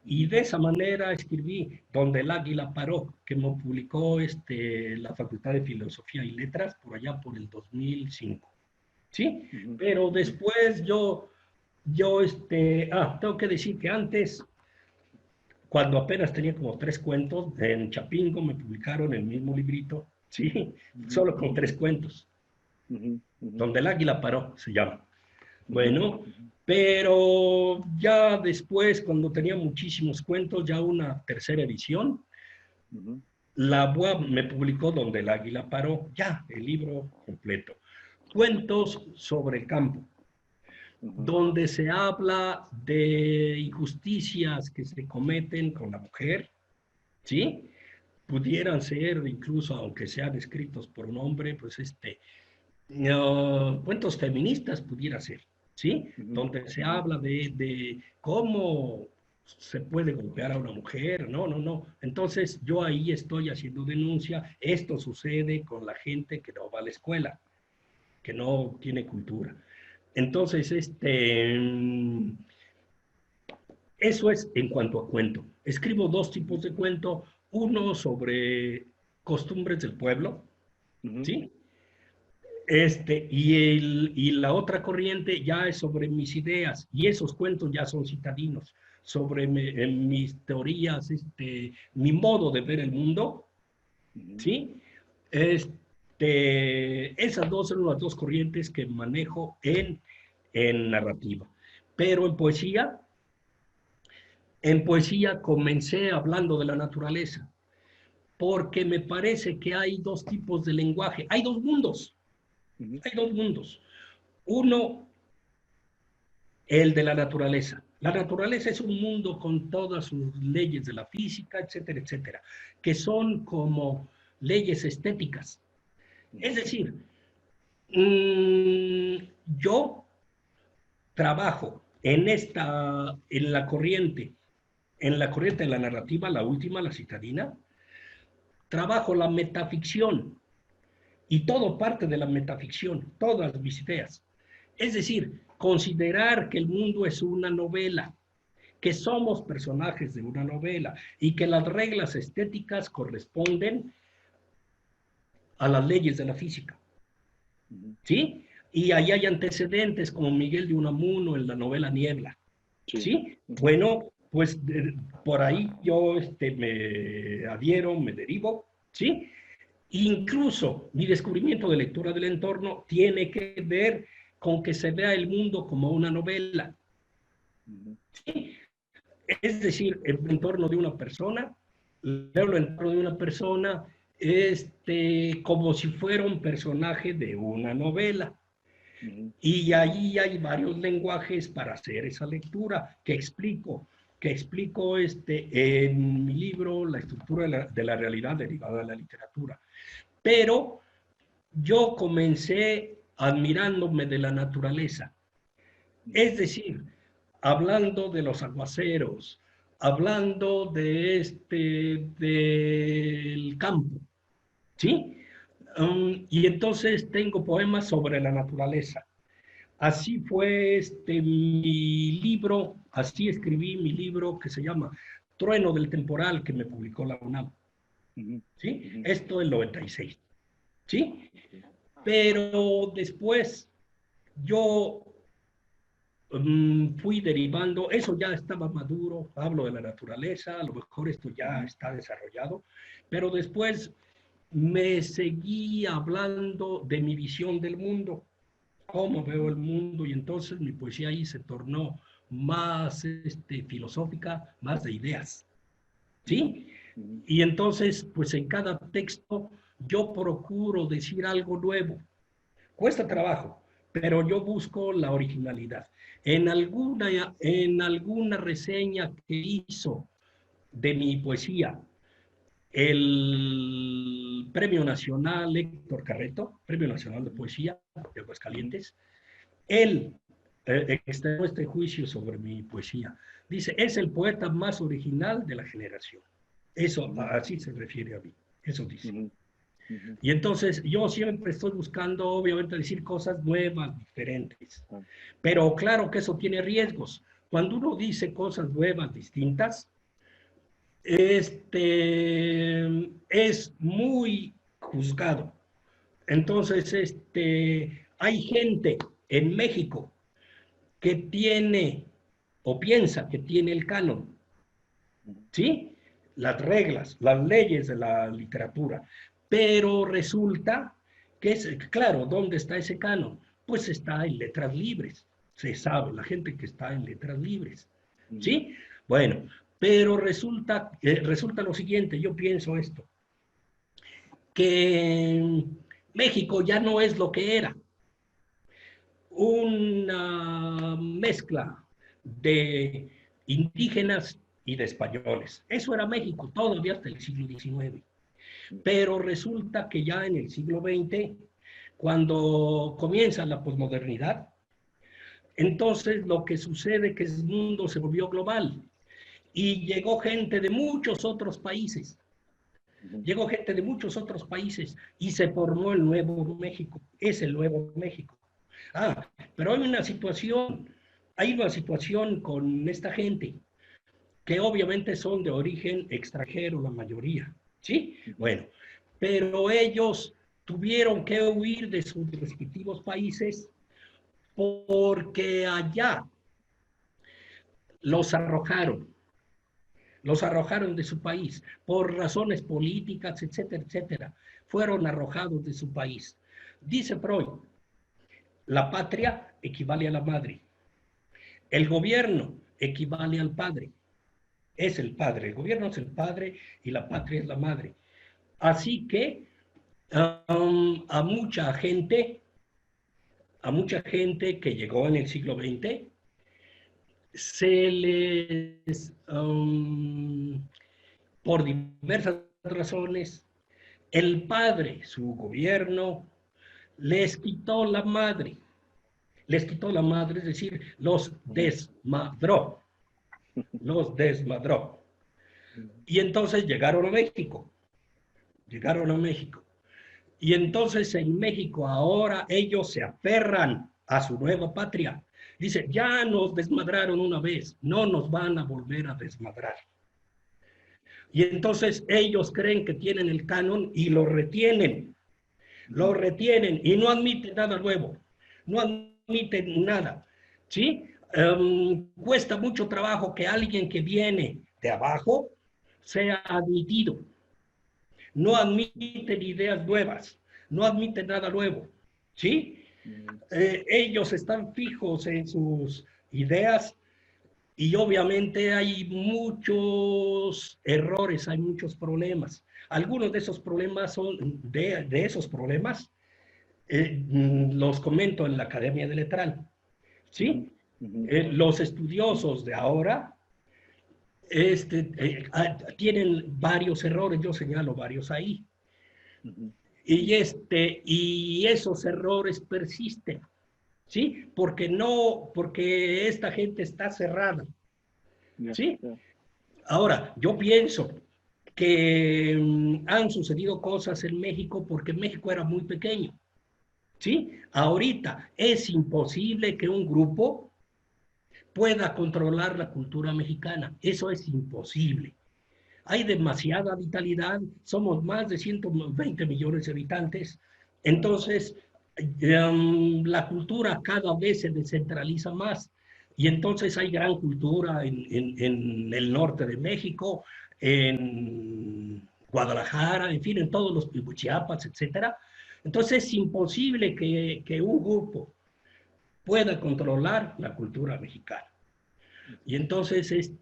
y de esa manera escribí Donde el águila paró, que me publicó la Facultad de Filosofía y Letras por allá por el 2005. ¿Sí? Pero después tengo que decir que antes, cuando apenas tenía como 3 cuentos, en Chapingo me publicaron el mismo librito, ¿sí? Solo con 3 cuentos. Donde el águila paró, se llama. Bueno, pero ya después, cuando tenía muchísimos cuentos, ya una tercera edición, la UAB me publicó Donde el águila paró, ya, el libro completo. Cuentos sobre el campo. donde se habla de injusticias que se cometen con la mujer, ¿sí? Pudieran ser, incluso aunque sean escritos por un hombre, pues cuentos feministas pudiera ser, ¿sí? Donde se habla de cómo se puede golpear a una mujer, no, no, no. Entonces yo ahí estoy haciendo denuncia, esto sucede con la gente que no va a la escuela, que no tiene cultura. Entonces, eso es en cuanto a cuento. Escribo dos tipos de cuento, uno sobre costumbres del pueblo, ¿sí? Y la otra corriente ya es sobre mis ideas, y esos cuentos ya son citadinos, sobre mis teorías, mi modo de ver el mundo, ¿sí? Esas dos son las dos corrientes que manejo en narrativa. Pero en poesía comencé hablando de la naturaleza, porque me parece que hay dos tipos de lenguaje, hay dos mundos. Hay dos mundos. Uno, el de la naturaleza. La naturaleza es un mundo con todas sus leyes de la física, etcétera, etcétera, que son como leyes estéticas. Es decir, yo trabajo en la corriente de la narrativa, la última, la citadina, trabajo la metaficción y todo parte de la metaficción, todas mis ideas. Es decir, considerar que el mundo es una novela, que somos personajes de una novela y que las reglas estéticas corresponden a las leyes de la física. ¿Sí? Y ahí hay antecedentes como Miguel de Unamuno en la novela Niebla. ¿Sí? Bueno, pues por ahí yo me adhiero, me derivo, ¿sí? Incluso mi descubrimiento de lectura del entorno tiene que ver con que se vea el mundo como una novela. ¿Sí? Es decir, el entorno de una persona, leo el entorno de una persona como si fuera un personaje de una novela. Y allí hay varios lenguajes para hacer esa lectura que explico en mi libro La estructura de la realidad derivada de la literatura. Pero yo comencé admirándome de la naturaleza, es decir, hablando de los aguaceros, hablando del campo, ¿sí? Y entonces tengo poemas sobre la naturaleza. Así fue mi libro, así escribí mi libro que se llama Trueno del Temporal, que me publicó la UNAM. ¿Sí? Esto en el 96. ¿Sí? Pero después yo fui derivando, eso ya estaba maduro, hablo de la naturaleza, a lo mejor esto ya está desarrollado, pero después me seguí hablando de mi visión del mundo, cómo veo el mundo, y entonces mi poesía ahí se tornó más filosófica, más de ideas, ¿sí? Y entonces, pues en cada texto yo procuro decir algo nuevo. Cuesta trabajo, pero yo busco la originalidad. En alguna reseña que hizo de mi poesía el Premio Nacional Héctor Carreto, Premio Nacional de Poesía de Aguascalientes, él externó este juicio sobre mi poesía. Dice, es el poeta más original de la generación. Eso, así se refiere a mí. Eso dice. Y entonces yo siempre estoy buscando, obviamente, decir cosas nuevas, diferentes. Pero claro que eso tiene riesgos. Cuando uno dice cosas nuevas, distintas, es muy juzgado. Entonces, hay gente en México que tiene o piensa que tiene el canon, ¿sí? Las reglas, las leyes de la literatura, pero resulta que claro, ¿dónde está ese canon? Pues está en letras libres, se sabe, la gente que está en letras libres, ¿sí? Bueno, pero resulta lo siguiente, yo pienso esto, que México ya no es lo que era. Una mezcla de indígenas y de españoles. Eso era México todavía hasta el siglo XIX. Pero resulta que ya en el siglo XX, cuando comienza la posmodernidad, entonces lo que sucede es que el mundo se volvió global y llegó gente de muchos otros países. Llegó gente de muchos otros países y se formó el Nuevo México. Es el Nuevo México. Ah, pero hay una situación con esta gente que obviamente son de origen extranjero, la mayoría, ¿sí? Bueno, pero ellos tuvieron que huir de sus respectivos países porque allá los arrojaron de su país por razones políticas, etcétera, etcétera. Fueron arrojados de su país. Dice Freud, la patria equivale a la madre, el gobierno equivale al padre, es el padre, el gobierno es el padre y la patria es la madre. Así que a mucha gente que llegó en el siglo XX, se les, por diversas razones, el padre, su gobierno, les quitó la madre, es decir, los desmadró. Y entonces llegaron a México. Y entonces en México ahora ellos se aferran a su nueva patria. Dice, ya nos desmadraron una vez, no nos van a volver a desmadrar. Y entonces ellos creen que tienen el canon y lo retienen y no admiten nada nuevo, no admiten nada, ¿sí? Cuesta mucho trabajo que alguien que viene de abajo sea admitido. No admiten ideas nuevas, no admiten nada nuevo, ¿sí? Ellos están fijos en sus ideas y obviamente hay muchos errores, hay muchos problemas. Algunos de esos problemas de esos problemas los comento en la Academia de Letral, ¿sí? Los estudiosos de ahora tienen varios errores, yo señalo varios ahí. Y esos errores persisten, ¿sí? Porque esta gente está cerrada, ¿sí? Ahora, yo pienso que han sucedido cosas en México porque México era muy pequeño, ¿sí? Ahorita es imposible que un grupo pueda controlar la cultura mexicana. Eso es imposible. Hay demasiada vitalidad, somos más de 120 millones de habitantes, entonces la cultura cada vez se descentraliza más y entonces hay gran cultura en el norte de México, en Guadalajara, en fin, en todos los Chiapas, etcétera. Entonces es imposible que un grupo pueda controlar la cultura mexicana. Y entonces,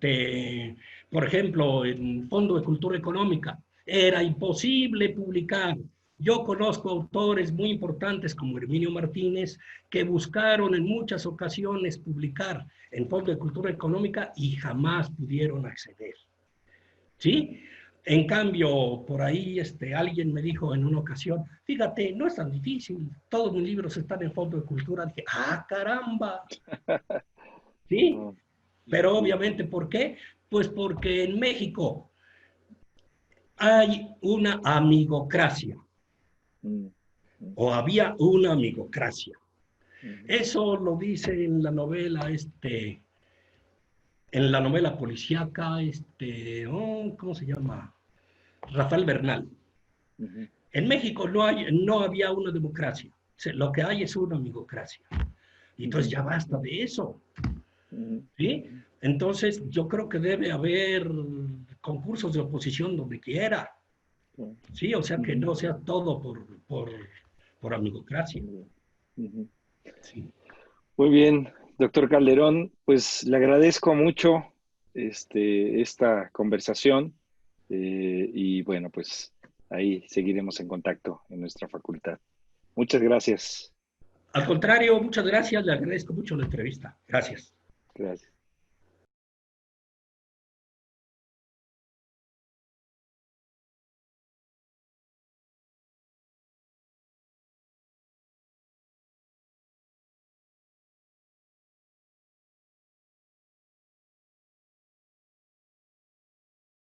por ejemplo, en Fondo de Cultura Económica, era imposible publicar. Yo conozco autores muy importantes como Herminio Martínez que buscaron en muchas ocasiones publicar en Fondo de Cultura Económica y jamás pudieron acceder. ¿Sí? En cambio, por ahí alguien me dijo en una ocasión, fíjate, no es tan difícil, todos mis libros están en Fondo de Cultura. Dije, ¡ah, caramba! ¿Sí? Pero obviamente, ¿por qué? Pues porque en México hay una amigocracia, o había una amigocracia. Eso lo dice en la novela, policíaca, ¿cómo se llama? Rafael Bernal. En México no había una democracia, lo que hay es una amigocracia. Y entonces ya basta de eso, ¿sí? Entonces yo creo que debe haber concursos de oposición donde quiera, ¿sí? O sea, que no sea todo por amigocracia. Sí. Muy bien, doctor Calderón, pues le agradezco mucho esta conversación y bueno, pues ahí seguiremos en contacto en nuestra facultad. Muchas gracias. Al contrario, muchas gracias, le agradezco mucho la entrevista. Gracias. Gracias.